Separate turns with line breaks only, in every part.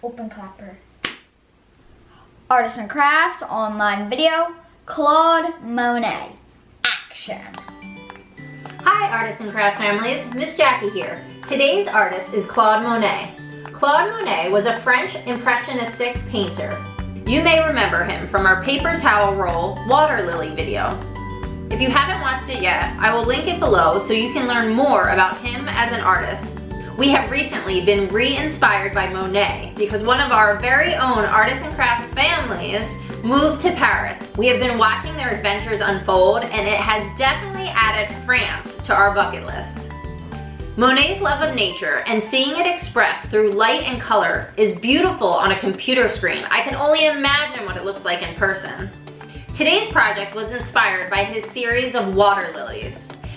Open clapper. Artists and Crafts online video. Claude, Monet. Action.
Hi Artists and Crafts families, Miss Jackie here. Today's artist is Claude Monet. Claude Monet was a French impressionistic painter. You may remember him from our paper towel roll water lily video. If you haven't watched it yet, I will link it below so you can learn more about him as an artist. We have recently been re-inspired by Monet because one of our very own Artists and Crafts families moved to Paris. We have been watching their adventures unfold and it has definitely added France to our bucket list. Monet's love of nature and seeing it expressed through light and color is beautiful on a computer screen. I can only imagine what it looks like in person. Today's project was inspired by his series of water lilies.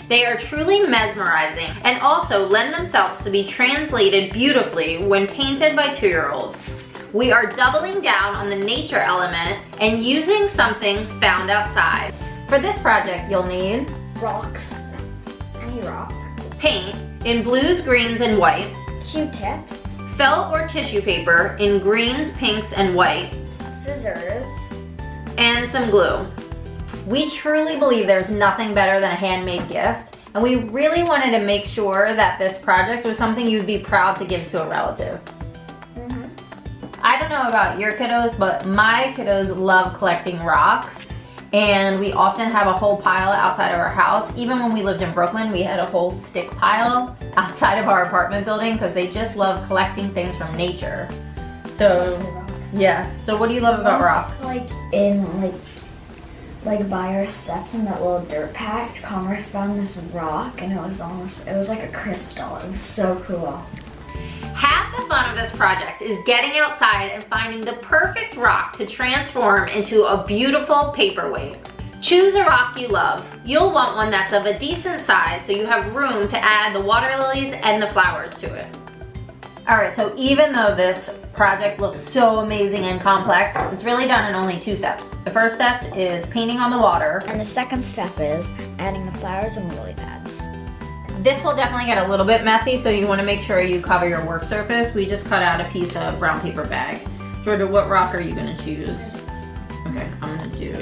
They are truly mesmerizing and also lend themselves to be translated beautifully when painted by 2-year-olds. We are doubling down on the nature element and using something found outside. For this project, you'll need
Rocks. Any rock.
paint in blues, greens, and white,
Q-tips.
felt or tissue paper in greens, pinks, and white,
Scissors.
and some glue. We truly believe there's nothing better than a handmade gift, and we really wanted to make sure that this project was something you'd be proud to give to a relative. I don't know about your kiddos, but my kiddos love collecting rocks, and we often have a whole pile outside of our house. Even when we lived in Brooklyn, we had a whole stick pile outside of our apartment building because they just love collecting things from nature. So, yes. So what do you love about rocks?
Like in like by our steps in that little dirt patch, Conrad found this rock and it was like a crystal. It was so cool.
Half the fun of this project is getting outside and finding the perfect rock to transform into a beautiful paperweight. Choose a rock you love. You'll want one that's of a decent size so you have room to add the water lilies and the flowers to it. Alright, so even though this project looks so amazing and complex, it's really done in only 2 steps. The first step is painting on the water.
And the second step is adding the flowers and lily pads.
This will definitely get a little bit messy, so you want to make sure you cover your work surface. We just cut out a piece of brown paper bag. Georgia, what rock are you going to choose? Okay, I'm going to do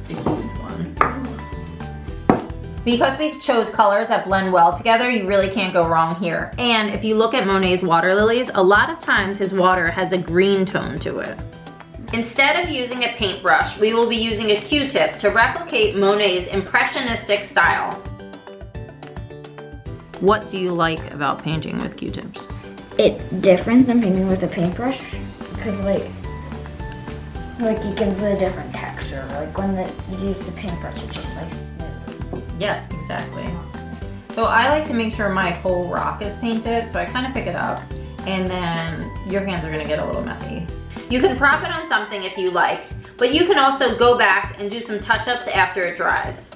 the huge one. Because we chose colors that blend well together, you really can't go wrong here. And if you look at Monet's water lilies, a lot of times his water has a green tone to it. Instead of using a paintbrush, we will be using a Q-tip to replicate Monet's impressionistic style. What do you like about painting with Q-tips?
It's different than painting with a paintbrush because like it gives it a different texture. Like when you use the paintbrush, it's just like smooth.
Yes, exactly. So I like to make sure my whole rock is painted, so I kind of pick it up, and then your hands are gonna get a little messy. You can prop it on something if you like, but you can also go back and do some touch-ups after it dries.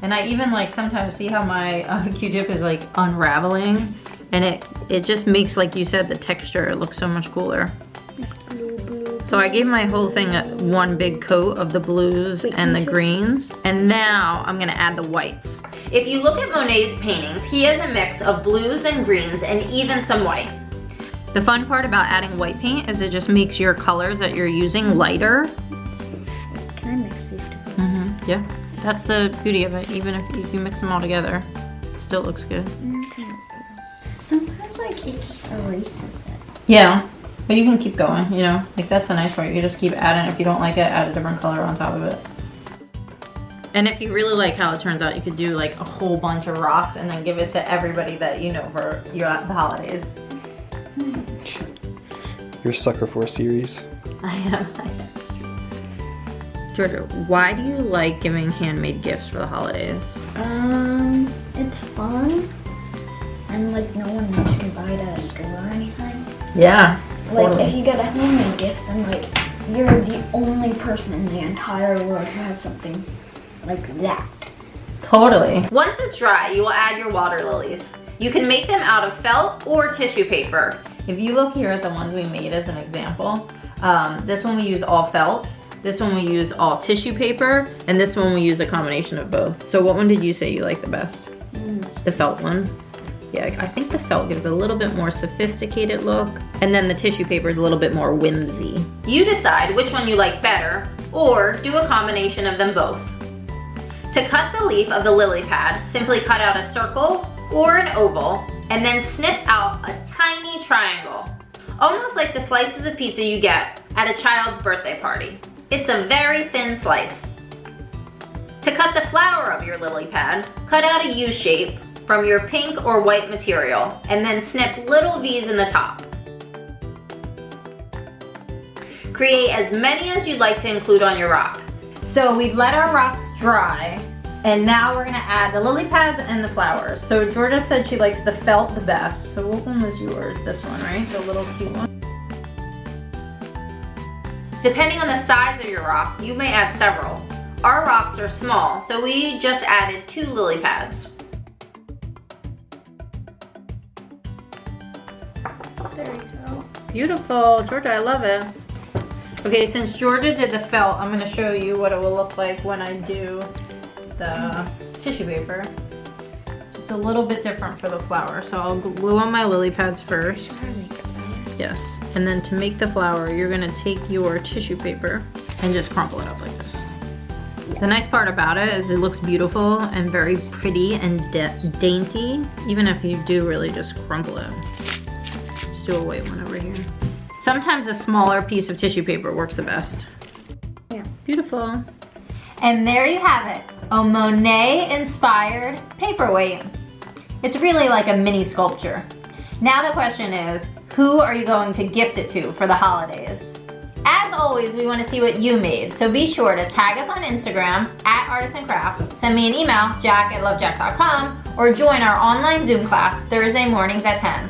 And I even like sometimes see how my Q-tip is like unraveling, and it just makes, like you said, the texture look so much cooler. So I gave my whole thing one big coat of the blues and the greens, and now I'm gonna add the whites. If you look at Monet's paintings, he has a mix of blues and greens and even some white. The fun part about adding white paint is it just makes your colors that you're using lighter.
Can I mix these two?
Yeah, that's the beauty of it. Even if you mix them all together, it still looks good.
Sometimes like it just erases it.
Yeah. But you can keep going, you know, like that's the nice part. You can just keep adding. If you don't like it, add a different color on top of it. And if you really like how it turns out, you could do like a whole bunch of rocks and then give it to everybody that you know for the holidays.
You're a sucker for a series.
I am. Georgia, why do you like giving handmade gifts for the holidays?
It's fun. And like no one else can buy it at a store or anything.
Yeah.
Like
totally.
if you get a handmade gift, then like you're the only person in the entire world who has something like that.
Totally. Once it's dry, you will add your water lilies. You can make them out of felt or tissue paper. If you look here at the ones we made as an example, this one we use all felt, this one we use all tissue paper, and this one we use a combination of both. So what one did you say you like the best? The felt one. Yeah, I think the felt gives a little bit more sophisticated look, and then the tissue paper is a little bit more whimsy. You decide which one you like better, or do a combination of them both. To cut the leaf of the lily pad, simply cut out a circle or an oval, and then snip out a tiny triangle, almost like the slices of pizza you get at a child's birthday party. It's a very thin slice. To cut the flower of your lily pad, cut out a U shape from your pink or white material, and then snip little V's in the top. Create as many as you'd like to include on your rock. So we've let our rocks dry, and now we're gonna add the lily pads and the flowers. So Georgia said she likes the felt the best. So what one was yours? This one, right? The little cute one. Depending on the size of your rock, you may add several. Our rocks are small, so we just added 2 lily pads.
There we go.
Beautiful, Georgia, I love it. Okay, since Georgia did the felt, I'm gonna show you what it will look like when I do the tissue paper. Just a little bit different for the flower. So I'll glue on my lily pads first. Yes, and then to make the flower, you're gonna take your tissue paper and just crumple it up like this. The nice part about it is it looks beautiful and very pretty and dainty, even if you do really just crumple it. Let's do a white one over here. Sometimes a smaller piece of tissue paper works the best.
Yeah.
Beautiful. And there you have it, a Monet-inspired paperweight. It's really like a mini sculpture. Now the question is, who are you going to gift it to for the holidays? As always, we want to see what you made, so be sure to tag us on Instagram @artistsandcrafts, send me an email, jack@lovejack.com, or join our online Zoom class Thursday mornings at 10.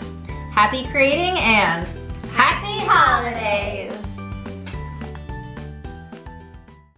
Happy creating and happy holidays!